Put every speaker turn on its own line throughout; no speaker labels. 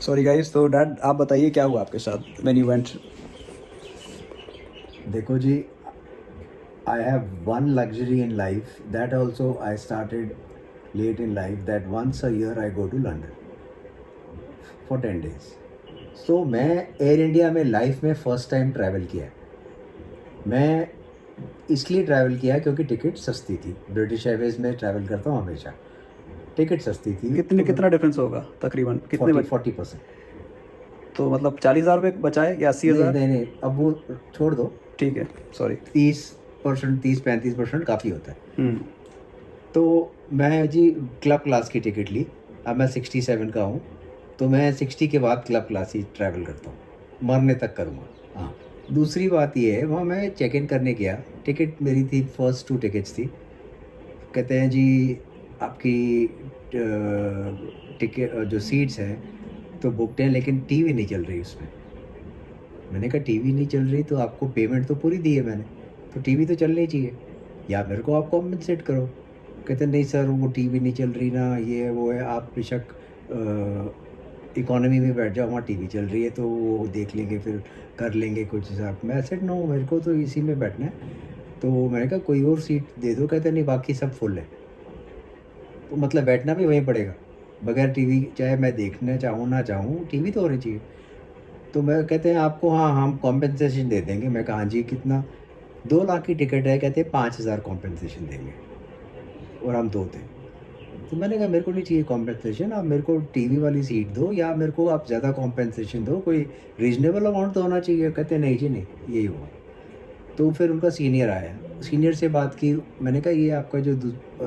Sorry guys, तो dad आप बताइए क्या हुआ आपके साथ व्हेन यू वेंट?
देखो जी, I have one luxury in life that also I started late in life that once a year I go to London for 10 days। So मैं एयर इंडिया में लाइफ में फ़र्स्ट टाइम ट्रैवल किया है। मैं इसलिए travel किया क्योंकि ticket सस्ती थी। ब्रिटिश एयरवेज में ट्रैवल करता हूँ हमेशा। टिकट सस्ती थी
कितने
तो मैं
कितना डिफरेंस होगा तकरीबन कितने
40%
तो मतलब 40,000 रुपये बचाए या अस्सी
नहीं
हज़ार
नहीं नहीं, अब वो छोड़ दो।
ठीक है, सॉरी।
30%, 30-35% काफ़ी होता है।
हम्म।
तो मैं जी क्लब क्लास की टिकट ली। अब मैं 67 का हूँ, तो मैं 60 के बाद क्लब क्लास ही ट्रैवल करता हूँ, मरने तक करूँगा। हाँ, दूसरी बात ये है, वहाँ मैं चेक इन करने गया। टिकट मेरी थी, फर्स्ट 2 टिकट्स थी। कहते हैं जी आपकी टिकट जो सीट्स हैं तो बुकड हैं, लेकिन टीवी नहीं चल रही उसमें। मैंने कहा टीवी नहीं चल रही तो आपको पेमेंट तो पूरी दी है मैंने, तो टीवी तो चलनी चाहिए, या मेरे को आप कॉम्पनसेट करो। कहते नहीं सर वो टीवी नहीं चल रही ना, ये है वो है, आप बेशक इकोनॉमी में बैठ जाओ, वहाँ टीवी चल रही है तो वो देख लेंगे, फिर कर लेंगे कुछ हिसाब। मैं सेड नो, मेरे को तो इसी में बैठना है। तो मैंने कहा कोई और सीट दे दो। कहते नहीं बाकी सब फुल है। तो मतलब बैठना भी वहीं पड़ेगा बगैर टीवी, चाहे मैं देखना चाहूँ ना चाहूँ, टीवी तो होनी चाहिए। तो मैं कहते हैं आपको हाँ हम कॉम्पेंसेशन दे देंगे। मैं कहा हाँ जी कितना? 2 लाख की टिकट है। कहते हैं 5,000 कॉम्पेंसेशन देंगे, और हम 2 थे। तो मैंने कहा मेरे को नहीं चाहिए कॉम्पेंसेशन, आप मेरे को टीवी वाली सीट दो, या मेरे को आप ज़्यादा कॉम्पेंसेशन दो, कोई रीज़नेबल अमाउंट तो होना चाहिए। कहते नहीं जी नहीं, यही हुआ। तो फिर उनका सीनियर आया, सीनियर से बात की। मैंने कहा ये आपका जो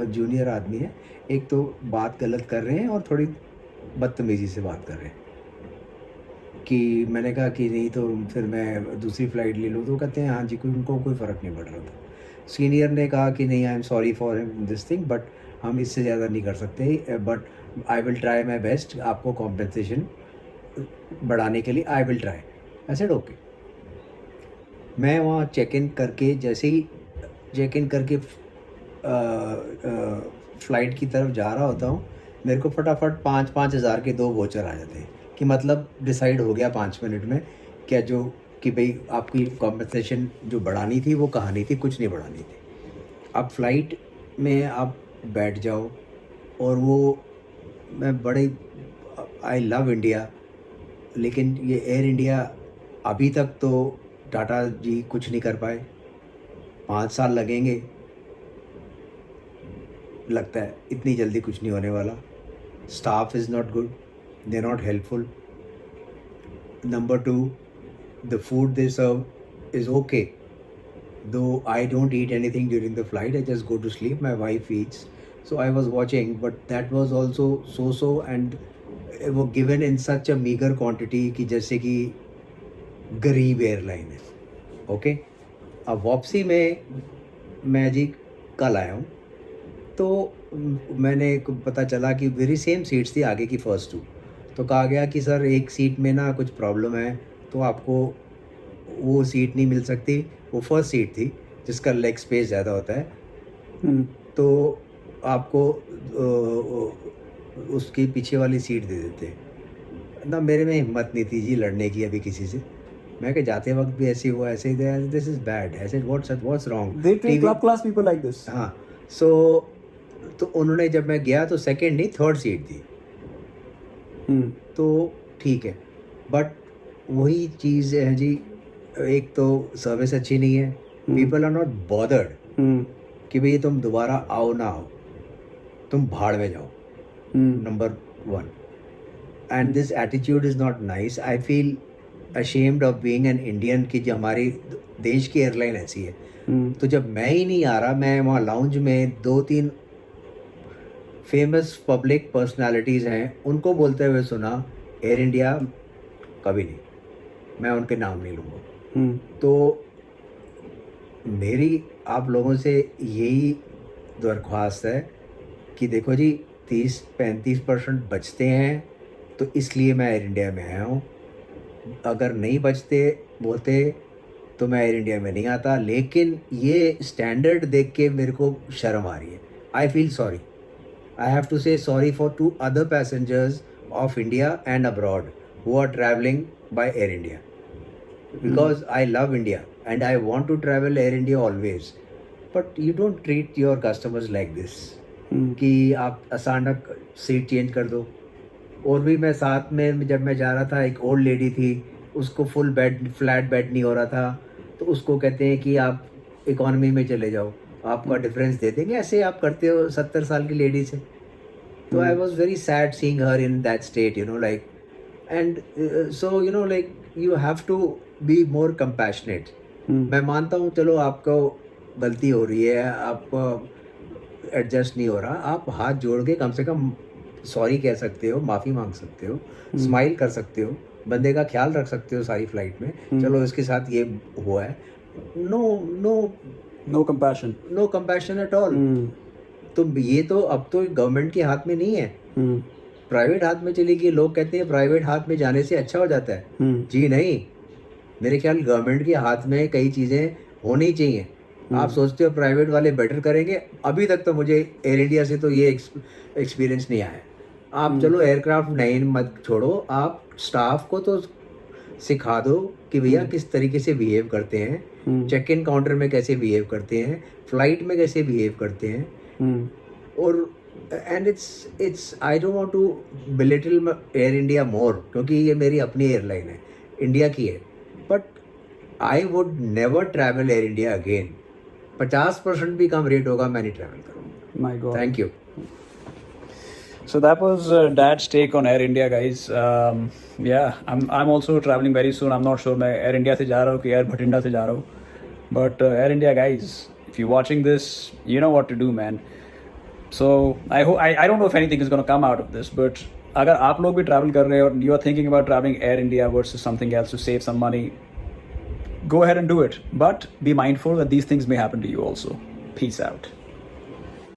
जूनियर आदमी है, एक तो बात गलत कर रहे हैं और थोड़ी बदतमीज़ी से बात कर रहे हैं। कि मैंने कहा कि नहीं तो फिर मैं दूसरी फ़्लाइट ले लूँ। तो कहते हैं हाँ जी, कोई उनको कोई फ़र्क नहीं पड़ रहा था। सीनियर ने कहा कि नहीं I am sorry for this thing, but हम इससे ज़्यादा नहीं कर सकते, but I will try my best आपको कॉम्पेंसेशन बढ़ाने के लिए। I will try. I said okay. मैं वहाँ चेक इन करके, जैसे ही चेक इन करके फ़्लाइट की तरफ जा रहा होता हूँ, मेरे को फटाफट 5-5 हज़ार के 2 वाउचर आ जाते हैं कि मतलब डिसाइड हो गया 5 मिनट में क्या, जो कि भाई आपकी कॉम्पेंसेशन जो बढ़ानी थी वो कहानी थी, कुछ नहीं बढ़ानी थी। अब फ़्लाइट में आप बैठ जाओ, और वो मैं बड़े आई लव इंडिया, लेकिन ये एयर इंडिया अभी तक तो टाटा जी कुछ नहीं कर पाए। 5 साल लगेंगे, लगता है इतनी जल्दी कुछ नहीं होने वाला। Staff is not good, they are not helpful. Number 2, the food they serve is okay, though I don't eat anything during the flight, I just go to sleep, my wife eats. So I was watching, but that was also so and it was given in such a meager quantity कि जैसे कि गरीब airline है। Okay, अब वापसी में मैं जी कल आया हूँ, तो मैंने को पता चला कि वेरी सेम सीट्स थी आगे की, फर्स्ट 2। तो कहा गया कि सर एक सीट में ना कुछ प्रॉब्लम है, तो आपको वो सीट नहीं मिल सकती। वो फर्स्ट सीट थी जिसका लेग स्पेस ज़्यादा होता है,
हम्म।
तो आपको उसकी पीछे वाली सीट दे देते ना। मेरे में हिम्मत नहीं थी जी लड़ने की अभी किसी से। मैं कि जाते वक्त भी ऐसे ही हुआ, ऐसे ही, दिस इज़ बैड, ऐसे what's wrong
they treat
TV.
Club class people like this.
हाँ, सो तो उन्होंने, जब मैं गया तो सेकंड नहीं थर्ड सीट थी,
हम्म।
तो ठीक है। बट वही चीज़ है जी, एक तो सर्विस अच्छी नहीं है, पीपल आर नॉट बॉदर्ड
हम्म।
कि भई तुम दोबारा आओ ना आओ, तुम भाड़ में जाओ,
हम्म।
Number 1। And this attitude is not nice. I feel ashamed of being an Indian कि जो हमारी देश की एयरलाइन ऐसी है।
हम्म।
तो जब मैं ही नहीं आ रहा, मैं वहाँ लाउंज में 2-3 फेमस पब्लिक पर्सनैलिटीज़ हैं, उनको बोलते हुए सुना, एयर इंडिया कभी नहीं, मैं उनके नाम नहीं लूँगा।
हम्म।
तो मेरी आप लोगों से यही दरख्वास्त है कि देखो जी 30-35% बचते हैं, तो इसलिए मैं एयर इंडिया में आया हूँ। अगर नहीं बचते होते तो मैं एयर इंडिया में नहीं आता। लेकिन ये स्टैंडर्ड देख के मेरे को शर्म आ रही है। I feel sorry. I have to say sorry for 2 other passengers of India and abroad who are traveling by Air India. Because I love India and I want to travel Air India always. But you don't treat your customers like this. कि आप अचानक seat change कर दो. और भी मैं साथ में जब मैं जा रहा था, एक ओल्ड लेडी थी, उसको फुल बेड, फ्लैट बेड नहीं हो रहा था, तो उसको कहते हैं कि आप इकोनॉमी में चले जाओ, आपका डिफरेंस दे देंगे. ऐसे आप करते हो 70 साल की लेडी से. तो I was very sad seeing her in that state, you know, like. And so you know, like, you have to be more compassionate. मैं मानता हूँ, चलो आपको गलती हो रही है, आपको एडजस्ट नहीं हो रहा, आप हाथ जोड़ के कम से कम सॉरी कह सकते हो, माफ़ी मांग सकते हो, स्माइल कर सकते हो, बंदे का ख्याल रख सकते हो सारी फ्लाइट में. चलो इसके साथ ये हुआ है.
No compassion
at all. तो ये तो अब तो गवर्नमेंट के हाथ में नहीं है, प्राइवेट हाथ में चली गई. लोग कहते हैं प्राइवेट हाथ में जाने से अच्छा हो जाता है. जी नहीं, मेरे ख्याल गवर्नमेंट के हाथ में कई चीज़ें होनी चाहिए. आप सोचते हो प्राइवेट वाले बेटर करेंगे, अभी तक तो मुझे एयर इंडिया से तो ये एक्सपीरियंस नहीं आया. आप चलो एयरक्राफ्ट नहीं मत छोड़ो, आप स्टाफ को तो सिखा दो कि भैया किस तरीके से बिहेव करते हैं, चेक इन काउंटर में कैसे बिहेव करते हैं, फ्लाइट में कैसे बिहेव करते हैं. और and it's I don't want to belittle Air India more, क्योंकि ये मेरी अपनी एयरलाइन है, इंडिया की है. But I would never travel Air India again. 50% भी कम रेट होगा, मैं नहीं ट्रैवल करूँगा.
My god.
Thank you.
So that was Dad's take on Air India, guys. Yeah, I'm also traveling very soon. I'm not sure मैं Air India से जा रहा हूँ कि Air Bhatinda से जा रहा हूँ. But Air India, guys, if you're watching this, you know what to do, man. So I don't know if anything is going to come out of this, but अगर आप लोग भी travel कर रहे हो और you are thinking about traveling Air India versus something else to save some money, go ahead and do it. But be mindful that these things may happen to you also. Peace out.